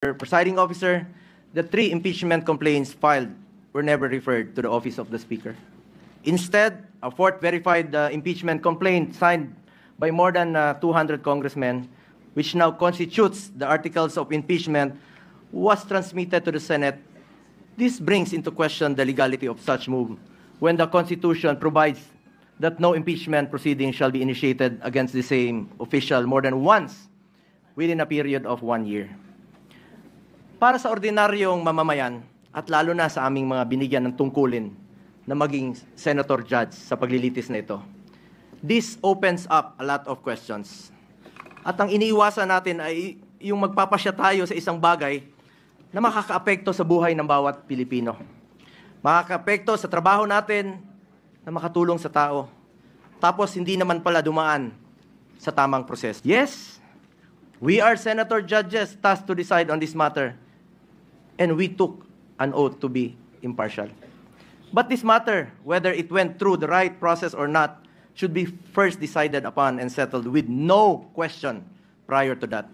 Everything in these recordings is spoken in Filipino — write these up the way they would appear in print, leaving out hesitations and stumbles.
Presiding Officer, the 3 impeachment complaints filed were never referred to the office of the Speaker. Instead, a 4th verified impeachment complaint signed by more than 200 congressmen, which now constitutes the articles of impeachment, was transmitted to the Senate. This brings into question the legality of such move when the Constitution provides that no impeachment proceeding shall be initiated against the same official more than once within a period of 1 year. Para sa ordinaryong mamamayan at lalo na sa aming mga binigyan ng tungkulin na maging senator judge sa paglilitis na ito, this opens up a lot of questions. At ang iniiwasan natin ay yung magpapasya tayo sa isang bagay na makakaapekto sa buhay ng bawat Pilipino. Makakaapekto sa trabaho natin na makatulong sa tao. Tapos hindi naman pala dumaan sa tamang proseso. Yes, we are senator judges tasked to decide on this matter. And we took an oath to be impartial. But this matter, whether it went through the right process or not, should be first decided upon and settled with no question prior to that.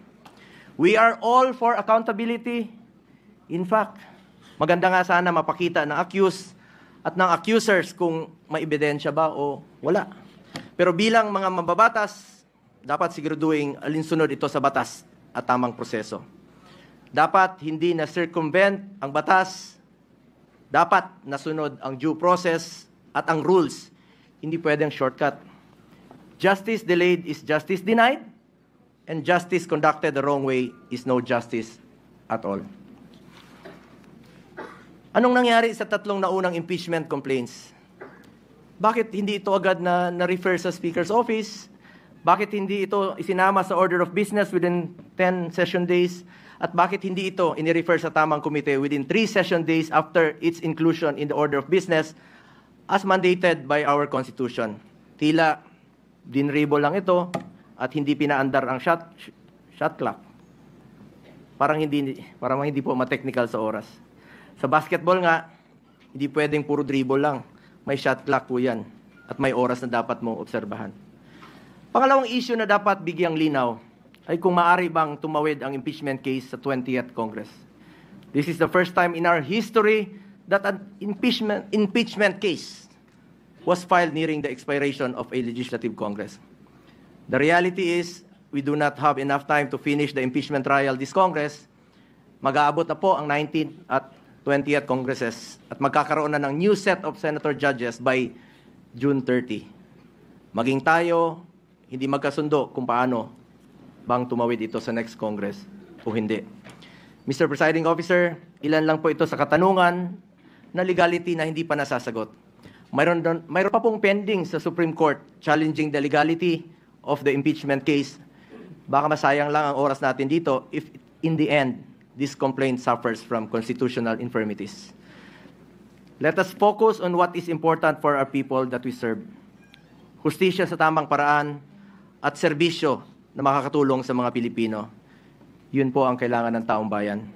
We are all for accountability. In fact, maganda nga sana mapakita ng accused at ng accusers kung may ebidensya ba o wala. Pero bilang mga mababatas, dapat siguraduhin alinsunod ito sa batas at tamang proseso. Dapat hindi na circumvent ang batas, dapat nasunod ang due process at ang rules. Hindi pwedeng shortcut. Justice delayed is justice denied, and justice conducted the wrong way is no justice at all. Anong nangyari sa 3 naunang impeachment complaints? Bakit hindi ito agad na-refer sa Speaker's office? Bakit hindi ito isinama sa order of business within 10 session days? At bakit hindi ito inirefer sa tamang komite within 3 session days after its inclusion in the order of business as mandated by our Constitution? Tila dinrable lang ito at hindi pinaandar ang shot clock. Parang hindi po ma-technical sa oras. Sa basketball nga, hindi pwedeng puro dribble lang. May shot clock po yan at may oras na dapat mong obserbahan. Pangalawang issue na dapat bigyang linaw ay kung maaari bang tumawid ang impeachment case sa 20th Congress. This is the first time in our history that an impeachment case was filed nearing the expiration of a legislative Congress. The reality is, we do not have enough time to finish the impeachment trial this Congress. Mag-aabot na po ang 19th at 20th Congresses at magkakaroon na ng new set of senator judges by June 30. Maging tayo, hindi magkasundo kung paano bang tumawid ito sa next Congress o hindi. Mr. Presiding Officer, ilan lang po ito sa katanungan na legality na hindi pa nasasagot. Mayroon pa pong pending sa Supreme Court challenging the legality of the impeachment case. Baka masayang lang ang oras natin dito if in the end, this complaint suffers from constitutional infirmities. Let us focus on what is important for our people that we serve. Hustisya sa tamang paraan at serbisyo na makakatulong sa mga Pilipino. Yun po ang kailangan ng taong bayan.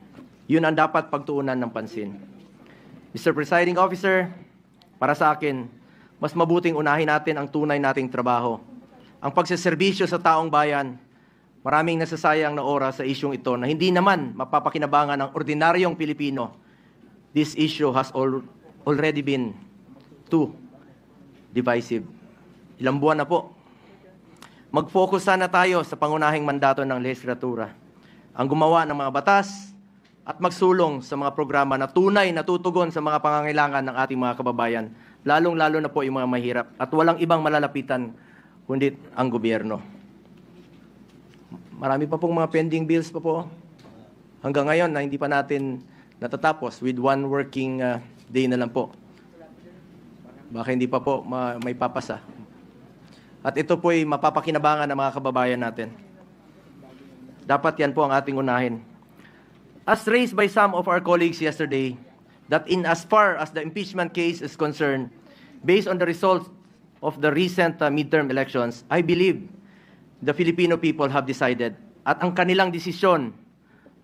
Yun ang dapat pagtuunan ng pansin. Mr. Presiding Officer, para sa akin, mas mabuting unahin natin ang tunay nating trabaho. Ang pagseserbisyo sa taong bayan, maraming nasasayang na oras sa isyong ito na hindi naman mapapakinabangan ng ordinaryong Pilipino. This issue has already been too divisive. Ilang buwan na po. Mag-focus sana tayo sa pangunahing mandato ng lehislatura, ang gumawa ng mga batas at magsulong sa mga programa na tunay na tutugon sa mga pangangailangan ng ating mga kababayan, lalong-lalo na po yung mga mahirap at walang ibang malalapitan kundi ang gobyerno. Marami pa pong mga pending bills pa po hanggang ngayon na hindi pa natin natatapos with 1 working day na lang po. Baka hindi pa po may papasa. At ito po'y mapapakinabangan ng mga kababayan natin. Dapat yan po ang ating unahin. As raised by some of our colleagues yesterday, that in as far as the impeachment case is concerned, based on the results of the recent midterm elections, I believe the Filipino people have decided at ang kanilang desisyon,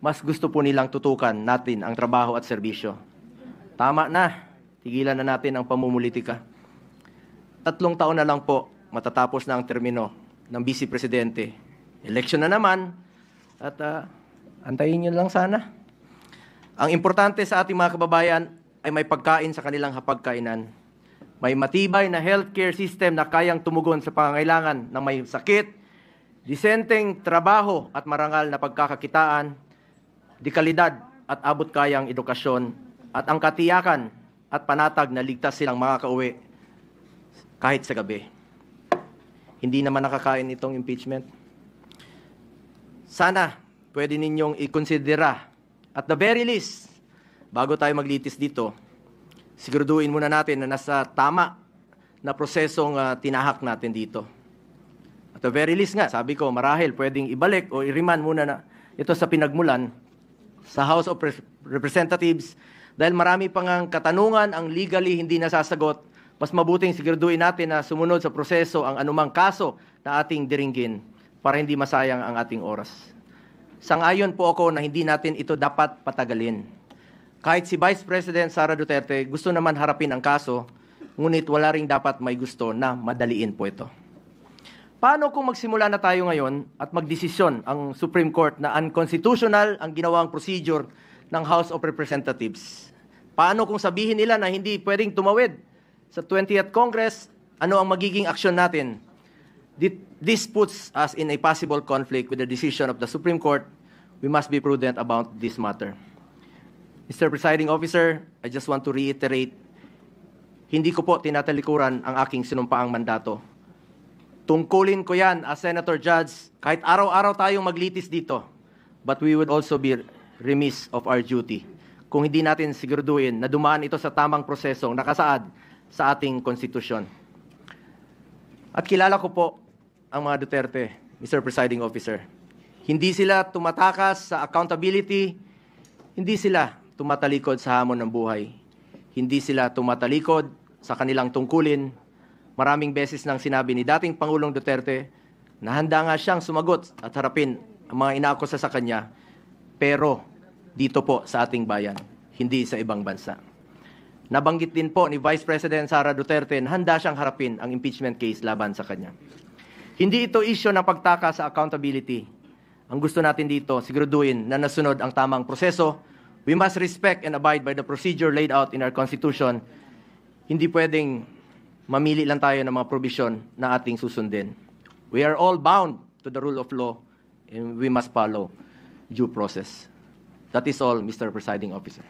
mas gusto po nilang tutukan natin ang trabaho at serbisyo. Tama na, tigilan na natin ang pamumulitika. 3 taon na lang po matatapos na ang termino ng Vice Presidente. Election na naman at Antayin nyo lang sana. Ang importante sa ating mga kababayan ay may pagkain sa kanilang hapagkainan. May matibay na healthcare system na kayang tumugon sa pangangailangan ng may sakit, disenteng trabaho at marangal na pagkakakitaan, dekalidad at abot kayang edukasyon, at ang katiyakan at panatag na ligtas silang makakauwi kahit sa gabi. Hindi naman nakakain itong impeachment. Sana pwede ninyong ikonsidera at the very least, bago tayo maglitis dito, siguraduhin muna natin na nasa tama na prosesong tinahak natin dito. At the very least nga, sabi ko, marahil pwedeng ibalik o i-remand muna na ito sa pinagmulan sa House of Representatives dahil marami pang ang katanungan ang legally hindi nasasagot. Mas mabuting siguraduhin natin na sumunod sa proseso ang anumang kaso na ating diringgin para hindi masayang ang ating oras. Sang-ayon po ako na hindi natin ito dapat patagalin. Kahit si Vice President Sara Duterte gusto naman harapin ang kaso, ngunit wala ring dapat may gusto na madaliin po ito. Paano kung magsimula na tayo ngayon at magdesisyon ang Supreme Court na unconstitutional ang ginawang procedure ng House of Representatives? Paano kung sabihin nila na hindi pwedeng tumawid sa 20th Congress? Ano ang magiging aksyon natin? This puts us in a possible conflict with the decision of the Supreme Court. We must be prudent about this matter. Mr. Presiding Officer, I just want to reiterate, hindi ko po tinatalikuran ang aking sinumpaang mandato. Tungkulin ko yan as Senator Judge, kahit araw-araw tayong maglitis dito. But we would also be remiss of our duty kung hindi natin siguraduhin na dumaan ito sa tamang prosesong nakasaad sa ating konstitusyon. At kilala ko po ang mga Duterte, Mr. Presiding Officer. Hindi sila tumatakas sa accountability, hindi sila tumatalikod sa hamon ng buhay. Hindi sila tumatalikod sa kanilang tungkulin. Maraming beses nang sinabi ni dating Pangulong Duterte na handa nga siyang sumagot at harapin ang mga inaakusa sa kanya, pero dito po sa ating bayan, hindi sa ibang bansa. Nabanggit din po ni Vice President Sara Duterte na handa siyang harapin ang impeachment case laban sa kanya. Hindi ito issue ng pagtaka sa accountability. Ang gusto natin dito, siguraduhin na nasunod ang tamang proseso. We must respect and abide by the procedure laid out in our Constitution. Hindi pwedeng mamili lang tayo ng mga probisyon na ating susundin. We are all bound to the rule of law and we must follow due process. That is all, Mr. Presiding Officer.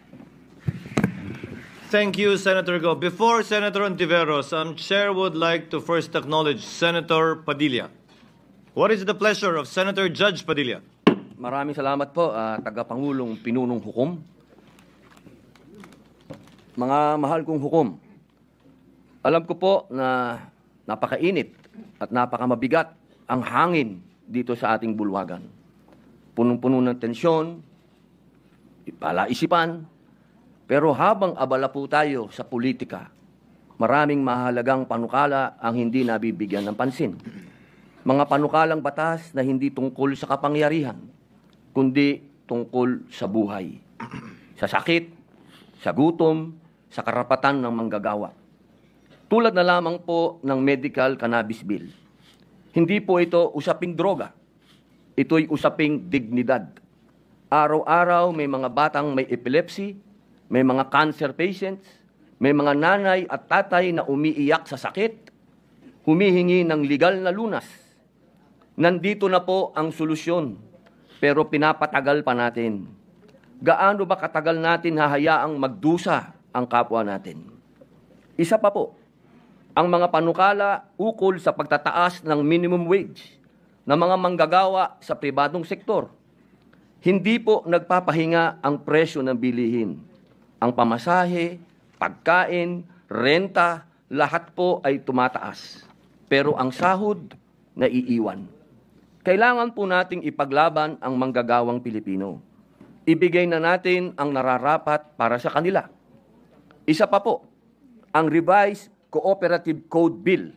Thank you, Senator Go. Before Senator Ontiveros, Chair would like to first acknowledge Senator Padilla. What is the pleasure of Senator Judge Padilla? Maraming salamat po, Tagapangulong Pinunong Hukom. Mga mahal kong hukom, alam ko po na napakainit at napakamabigat ang hangin dito sa ating bulwagan. Punong-puno ng tensyon, palaisipan, pero habang abala po tayo sa politika, maraming mahalagang panukala ang hindi nabibigyan ng pansin. Mga panukalang batas na hindi tungkol sa kapangyarihan, kundi tungkol sa buhay, sa sakit, sa gutom, sa karapatan ng manggagawa. Tulad na lamang po ng medical cannabis bill. Hindi po ito usaping droga. Ito'y usaping dignidad. Araw-araw may mga batang may epilepsy, may mga cancer patients, may mga nanay at tatay na umiiyak sa sakit, humihingi ng legal na lunas. Nandito na po ang solusyon. Pero pinapatagal pa natin. Gaano ba katagal natin hahayaang magdusa ang kapwa natin? Isa pa po, ang mga panukala ukol sa pagtataas ng minimum wage ng mga manggagawa sa pribadong sektor. Hindi po nagpapahinga ang presyo ng bilihin. Ang pamasahe, pagkain, renta, lahat po ay tumataas. Pero ang sahod, naiiwan. Kailangan po nating ipaglaban ang manggagawang Pilipino. Ibigay na natin ang nararapat para sa kanila. Isa pa po, ang Revised Cooperative Code Bill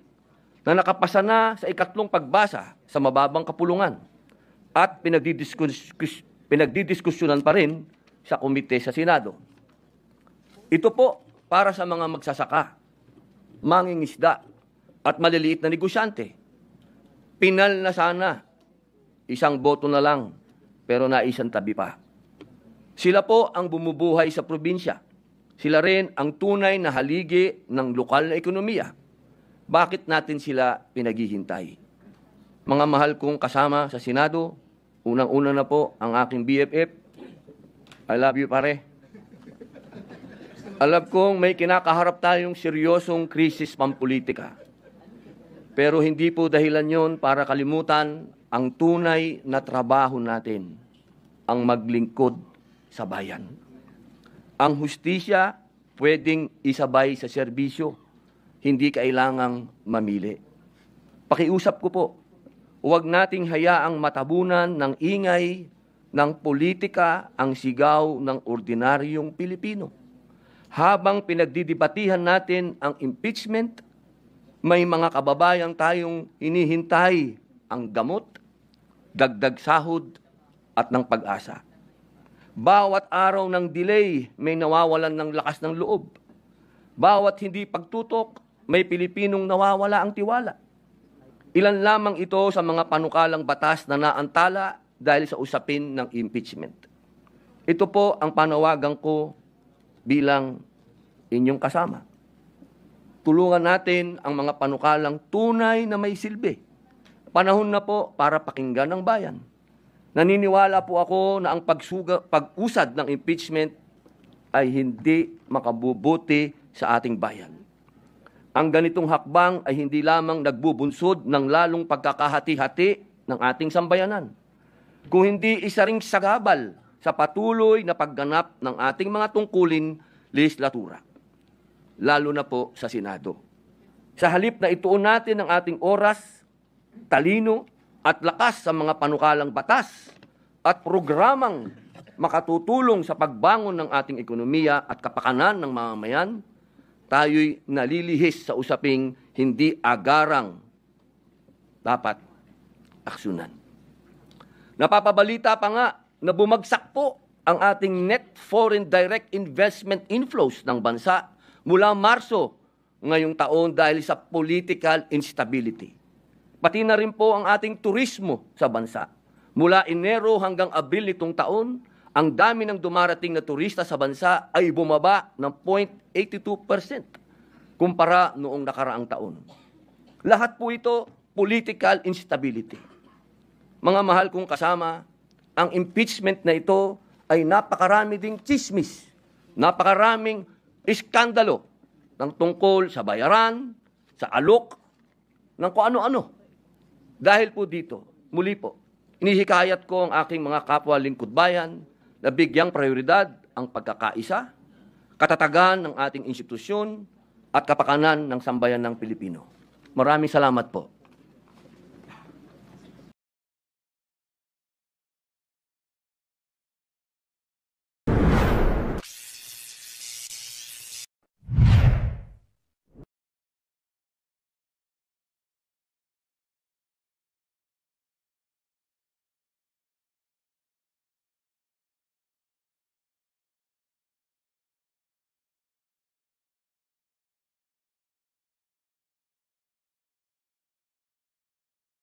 na nakapasa na sa ikatlong pagbasa sa mababang kapulungan at pinagdidiskusyonan pa rin sa komite sa Senado. Ito po para sa mga magsasaka, mangingisda at maliliit na negosyante. Pinal na sana, isang boto na lang, pero naisang tabi pa. Sila po ang bumubuhay sa probinsya. Sila rin ang tunay na haligi ng lokal na ekonomiya. Bakit natin sila pinaghihintay? Mga mahal kong kasama sa Senado, unang-una na po ang aking BFF. I love you, pare. Alam kong may kinakaharap tayong seryosong krisis pampolitika. Pero hindi po dahilan yon para kalimutan ang tunay na trabaho natin, ang maglingkod sa bayan. Ang hustisya pwedeng isabay sa serbisyo, hindi kailangang mamili. Pakiusap ko po, huwag nating hayaang matabunan ng ingay ng politika ang sigaw ng ordinaryong Pilipino. Habang pinagdidibatihan natin ang impeachment, may mga kababayang tayong hinihintay ang gamot, dagdag sahod at ng pag-asa. Bawat araw ng delay may nawawalan ng lakas ng loob. Bawat hindi pagtutok, may Pilipinong nawawala ang tiwala. Ilan lamang ito sa mga panukalang batas na naantala dahil sa usapin ng impeachment. Ito po ang panawagan ko bilang inyong kasama. Tulungan natin ang mga panukalang tunay na may silbi. Panahon na po para pakinggan ng bayan. Naniniwala po ako na ang pag-usad ng impeachment ay hindi makabubuti sa ating bayan. Ang ganitong hakbang ay hindi lamang nagbubunsod ng lalong pagkakahati-hati ng ating sambayanan, kung hindi isa ring sagabal sa patuloy na pagganap ng ating mga tungkulin legislatura, lalo na po sa Senado. Sa halip na ituon natin ang ating oras, talino at lakas sa mga panukalang batas at programang makatutulong sa pagbangon ng ating ekonomiya at kapakanan ng mamamayan, tayo'y nalilihis sa usaping hindi agarang dapat aksyonan. Napapabalita pa nga na bumagsak po ang ating net foreign direct investment inflows ng bansa mula Marso ngayong taon dahil sa political instability. Pati na rin po ang ating turismo sa bansa. Mula Enero hanggang Abril nitong taon, ang dami ng dumarating na turista sa bansa ay bumaba ng 0.82% kumpara noong nakaraang taon. Lahat po ito, political instability. Mga mahal kong kasama, ang impeachment na ito ay napakarami ding chismis, napakaraming iskandalo ng tungkol sa bayaran, sa alok, ng kung ano-ano. Dahil po dito, muli po, inihikayat ko ang aking mga kapwa lingkod bayan na bigyang prioridad ang pagkakaisa, katatagan ng ating institusyon at kapakanan ng sambayan ng Pilipino. Maraming salamat po.